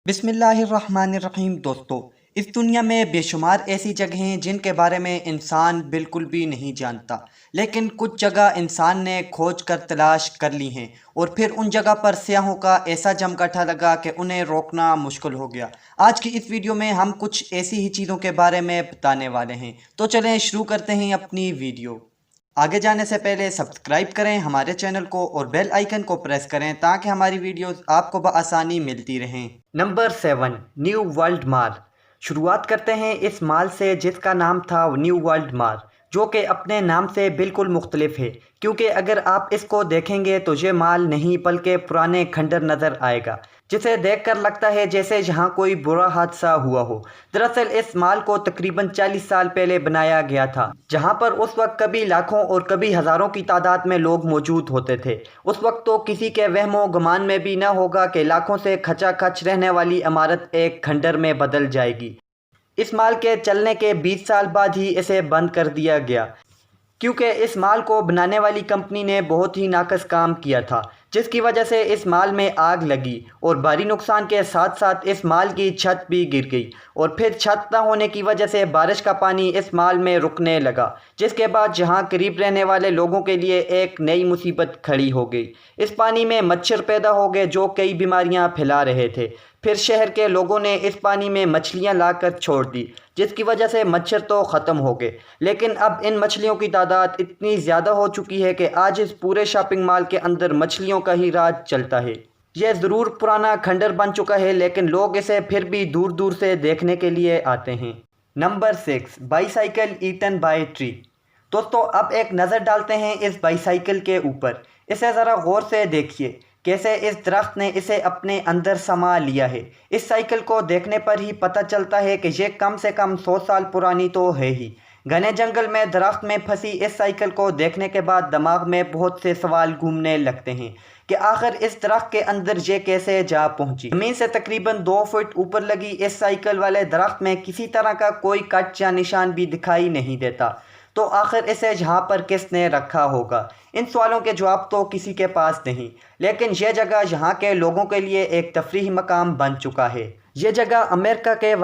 بسم اللہ الرحمن الرحیم دوستو، اس دنیا میں بے شمار ایسی جگہیں ہیں جن کے بارے میں انسان بالکل بھی نہیں جانتا، لیکن کچھ جگہ انسان نے کھوج کر تلاش کر لی ہیں اور پھر ان جگہ پر سیاحوں کا ایسا جمگٹھا لگا کہ انہیں روکنا مشکل ہو گیا۔ آج کی اس ویڈیو میں ہم کچھ ایسی ہی چیزوں کے بارے میں بتانے والے ہیں، تو چلیں شروع کرتے ہیں اپنی ویڈیو۔ آگے جانے سے پہلے سبسکرائب کریں ہمارے چینل کو اور بیل آئیکن کو پریس کریں تاکہ ہماری ویڈیوز آپ کو بآسانی ملتی رہیں۔ نمبر 7، نیو ورلڈ مال۔ شروعات کرتے ہیں اس مال سے جس کا نام تھا نیو ورلڈ مال، جو کہ اپنے نام سے بالکل مختلف ہے، کیونکہ اگر آپ اس کو دیکھیں گے تو یہ مال نہیں بلکہ پرانے کھنڈر نظر آئے گا، جسے دیکھ کر لگتا ہے جیسے یہاں کوئی برا حادثہ ہوا ہو۔ دراصل اس مال کو تقریباً 40 سال پہلے بنایا گیا تھا، جہاں پر اس وقت کبھی لاکھوں اور کبھی ہزاروں کی تعداد میں لوگ موجود ہوتے تھے۔ اس وقت تو کسی کے وہم و گمان میں بھی نہ ہوگا کہ لاکھوں سے کھچا کھچ رہنے والی عمارت ایک کھنڈر میں بدل جائے گی۔ اس مال کے چلنے کے 20 سال بعد ہی اسے بند کر دیا گیا، کیونکہ اس مال کو بنانے والی کمپنی نے بہت ہی ناقص کام کیا تھا، جس کی وجہ سے اس مال میں آگ لگی اور بھاری نقصان کے ساتھ ساتھ اس مال کی چھت بھی گر گئی، اور پھر چھت نہ ہونے کی وجہ سے بارش کا پانی اس مال میں رکنے لگا، جس کے بعد یہاں قریب رہنے والے لوگوں کے لیے ایک نئی مصیبت کھڑی ہو گئی۔ اس پانی میں مچھر پیدا ہو گئے جو کئی بیماریاں پھیلا رہے تھے۔ پھر شہر کے لوگوں نے اس پانی میں مچھلیاں لا کر چھوڑ دی، جس کی وجہ سے مچھر تو ختم ہو گئے، لیکن اب ان مچھلیوں کی تعداد اتنی زیادہ ہو چکی ہے کہ آج اس پورے شاپنگ مال کے اندر مچھلیوں کا ہی راج چلتا ہے۔ یہ ضرور پرانا کھنڈر بن چکا ہے، لیکن لوگ اسے پھر بھی دور دور سے دیکھنے کے لیے آتے ہیں۔ Number 6، bicycle eaten by tree. دوستو، اب ایک نظر ڈالتے ہیں اس بائی سائیکل کے اوپر۔ اسے ذرا غور سے دیکھیے، کیسے اس درخت نے اسے اپنے اندر سما لیا ہے۔ اس سائیکل کو دیکھنے پر ہی پتہ چلتا ہے کہ یہ کم سے کم 100 سال پرانی تو ہے ہی۔ گھنے جنگل میں درخت میں پھنسی اس سائیکل کو دیکھنے کے بعد دماغ میں بہت سے سوال گھومنے لگتے ہیں کہ آخر اس درخت کے اندر یہ کیسے جا پہنچی۔ زمین سے تقریباً 2 فٹ اوپر لگی اس سائیکل والے درخت میں کسی طرح کا کوئی کٹ یا نشان بھی دکھائی نہیں دیتا، تو آخر اسے یہاں پر کس نے رکھا ہوگا؟ ان سوالوں کے جواب تو کسی کے پاس نہیں، لیکن یہ جگہ یہاں کے لوگوں کے لیے ایک تفریحی مقام بن چکا ہے۔ یہ جگہ امریکہ کے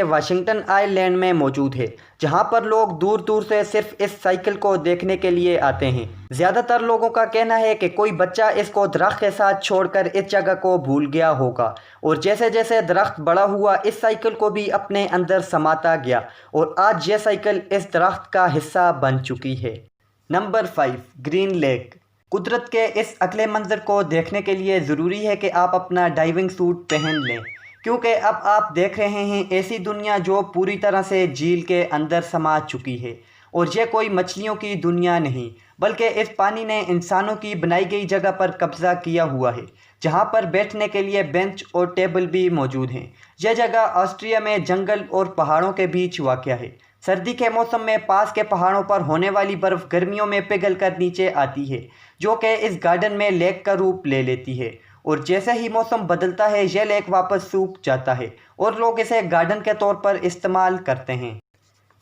واشنگٹن آئی لینڈ میں موجود ہے، جہاں پر لوگ دور دور سے صرف اس سائیکل کو دیکھنے کے لیے آتے ہیں۔ زیادہ تر لوگوں کا کہنا ہے کہ کوئی بچہ اس کو درخت کے ساتھ چھوڑ کر اس جگہ کو بھول گیا ہوگا، اور جیسے جیسے درخت بڑا ہوا اس سائیکل کو بھی اپنے اندر سماتا گیا، اور آج یہ سائیکل اس درخت کا حصہ بن چکی ہے۔ Number 5، green lake. قدرت کے اس اگلے منظر کو دیکھنے کے لیے ضروری ہے کہ آپ اپنا ڈائیونگ سوٹ پہن لیں، کیونکہ اب آپ دیکھ رہے ہیں ایسی دنیا جو پوری طرح سے جھیل کے اندر سما چکی ہے، اور یہ کوئی مچھلیوں کی دنیا نہیں، بلکہ اس پانی نے انسانوں کی بنائی گئی جگہ پر قبضہ کیا ہوا ہے، جہاں پر بیٹھنے کے لیے بینچ اور ٹیبل بھی موجود ہیں۔ یہ جگہ آسٹریلیا میں جنگل اور پہاڑوں کے بیچ واقع ہے۔ سردی کے موسم میں پاس کے پہاڑوں پر ہونے والی برف گرمیوں میں پگھل کر نیچے آتی ہے، جو کہ اس گارڈن میں لیک کا روپ لے لیتی ہے، اور جیسے ہی موسم بدلتا ہے یہ لیک واپس سوکھ جاتا ہے اور لوگ اسے گارڈن کے طور پر استعمال کرتے ہیں۔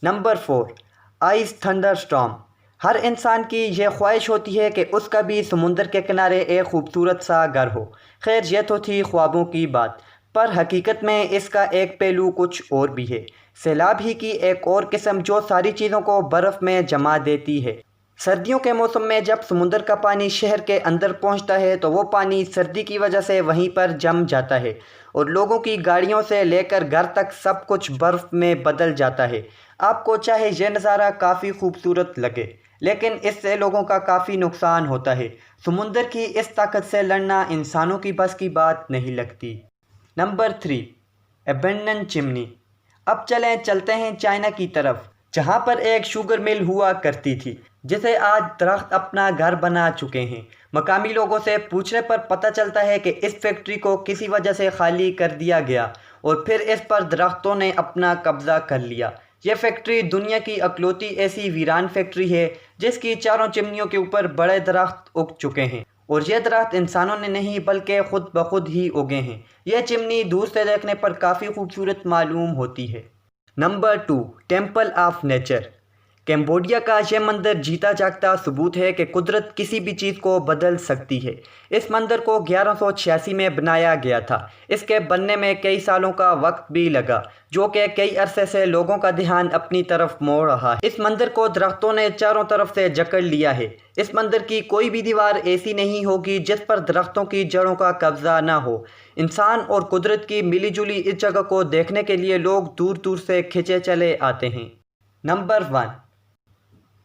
Number 4، ice thunder storm. ہر انسان کی یہ خواہش ہوتی ہے کہ اس کا بھی سمندر کے کنارے ایک خوبصورت سا گھر ہو۔ خیر، یہ تو تھی خوابوں کی بات، پر حقیقت میں اس کا ایک پہلو کچھ اور بھی ہے۔ سیلاب ہی کی ایک اور قسم جو ساری چیزوں کو برف میں جما دیتی ہے۔ سردیوں کے موسم میں جب سمندر کا پانی شہر کے اندر پہنچتا ہے تو وہ پانی سردی کی وجہ سے وہیں پر جم جاتا ہے، اور لوگوں کی گاڑیوں سے لے کر گھر تک سب کچھ برف میں بدل جاتا ہے۔ آپ کو چاہے یہ نظارہ کافی خوبصورت لگے، لیکن اس سے لوگوں کا کافی نقصان ہوتا ہے۔ سمندر کی اس طاقت سے لڑنا انسانوں کی بس کی بات نہیں لگتی۔ نمبر 3، ابینڈن چمنی۔ اب چلتے ہیں چائنا کی طرف، جہاں پر ایک شوگر مل ہوا کرتی تھی، جسے آج درخت اپنا گھر بنا چکے ہیں۔ مقامی لوگوں سے پوچھنے پر پتہ چلتا ہے کہ اس فیکٹری کو کسی وجہ سے خالی کر دیا گیا اور پھر اس پر درختوں نے اپنا قبضہ کر لیا۔ یہ فیکٹری دنیا کی اکلوتی ایسی ویران فیکٹری ہے جس کی چاروں چمنیوں کے اوپر بڑے درخت اگ چکے ہیں، اور یہ درخت انسانوں نے نہیں بلکہ خود بخود ہی اگے ہیں۔ یہ چمنی دور سے دیکھنے پر کافی خوبصورت معلوم ہوتی ہے۔ Number 2، temple of nature. Cambodia کا یہ منظر جیتا جاگتا ثبوت ہے کہ قدرت کسی بھی چیز کو بدل سکتی ہے۔ اس منظر کو 1186 میں بنایا گیا تھا۔ اس کے بننے میں کئی سالوں کا وقت بھی لگا، جو کہ کئی عرصے سے لوگوں کا دھیان اپنی طرف موڑ رہا ہے۔ اس منظر کو درختوں نے چاروں طرف سے جکڑ لیا ہے۔ اس منظر کی کوئی بھی دیوار ایسی نہیں ہوگی جس پر درختوں کی جڑوں کا قبضہ نہ ہو۔ انسان اور قدرت کی ملی جلی اس جگہ کو دیکھنے کے لیے لوگ دور دور سے کھنچے چلے آتے ہیں۔ Number 1،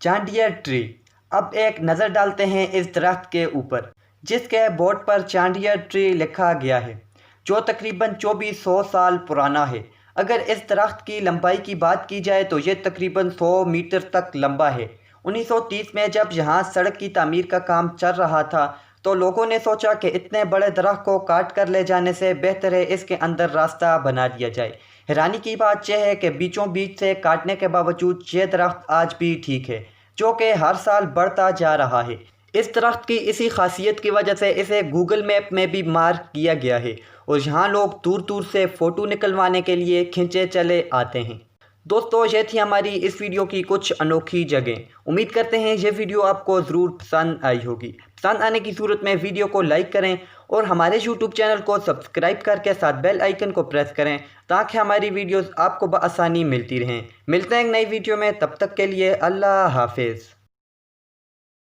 chandelier tree. اب ایک نظر ڈالتے ہیں اس درخت کے اوپر، جس کے بورڈ پر چانڈیا ٹری لکھا گیا ہے، جو تقریباً 2400 سال پرانا ہے۔ اگر اس درخت کی لمبائی کی بات کی جائے تو یہ تقریباً 100 میٹر تک لمبا ہے۔ 1930 میں جب یہاں سڑک کی تعمیر کا کام چل رہا تھا تو لوگوں نے سوچا کہ اتنے بڑے درخت کو کاٹ کر لے جانے سے بہتر ہے اس کے اندر راستہ بنا دیا جائے۔ حیرانی کی بات یہ ہے کہ بیچوں بیچ سے کاٹنے کے باوجود یہ درخت آج بھی ٹھیک ہے، جو کہ ہر سال بڑھتا جا رہا ہے۔ اس درخت کی اسی خاصیت کی وجہ سے اسے گوگل میپ میں بھی مارک کیا گیا ہے اور یہاں لوگ دور دور سے فوٹو نکلوانے کے لیے کھنچے چلے آتے ہیں۔ دوستو، یہ تھی ہماری اس ویڈیو کی کچھ انوکھی جگہیں۔ امید کرتے ہیں یہ ویڈیو آپ کو ضرور پسند آئی ہوگی۔ پسند آنے کی صورت میں ویڈیو کو لائک کریں اور ہمارے یوٹیوب چینل کو سبسکرائب کر کے ساتھ بیل آئیکن کو پریس کریں تاکہ ہماری ویڈیوز آپ کو بآسانی ملتی رہیں۔ ملتے ہیں ایک نئی ویڈیو میں، تب تک کے لیے اللہ حافظ۔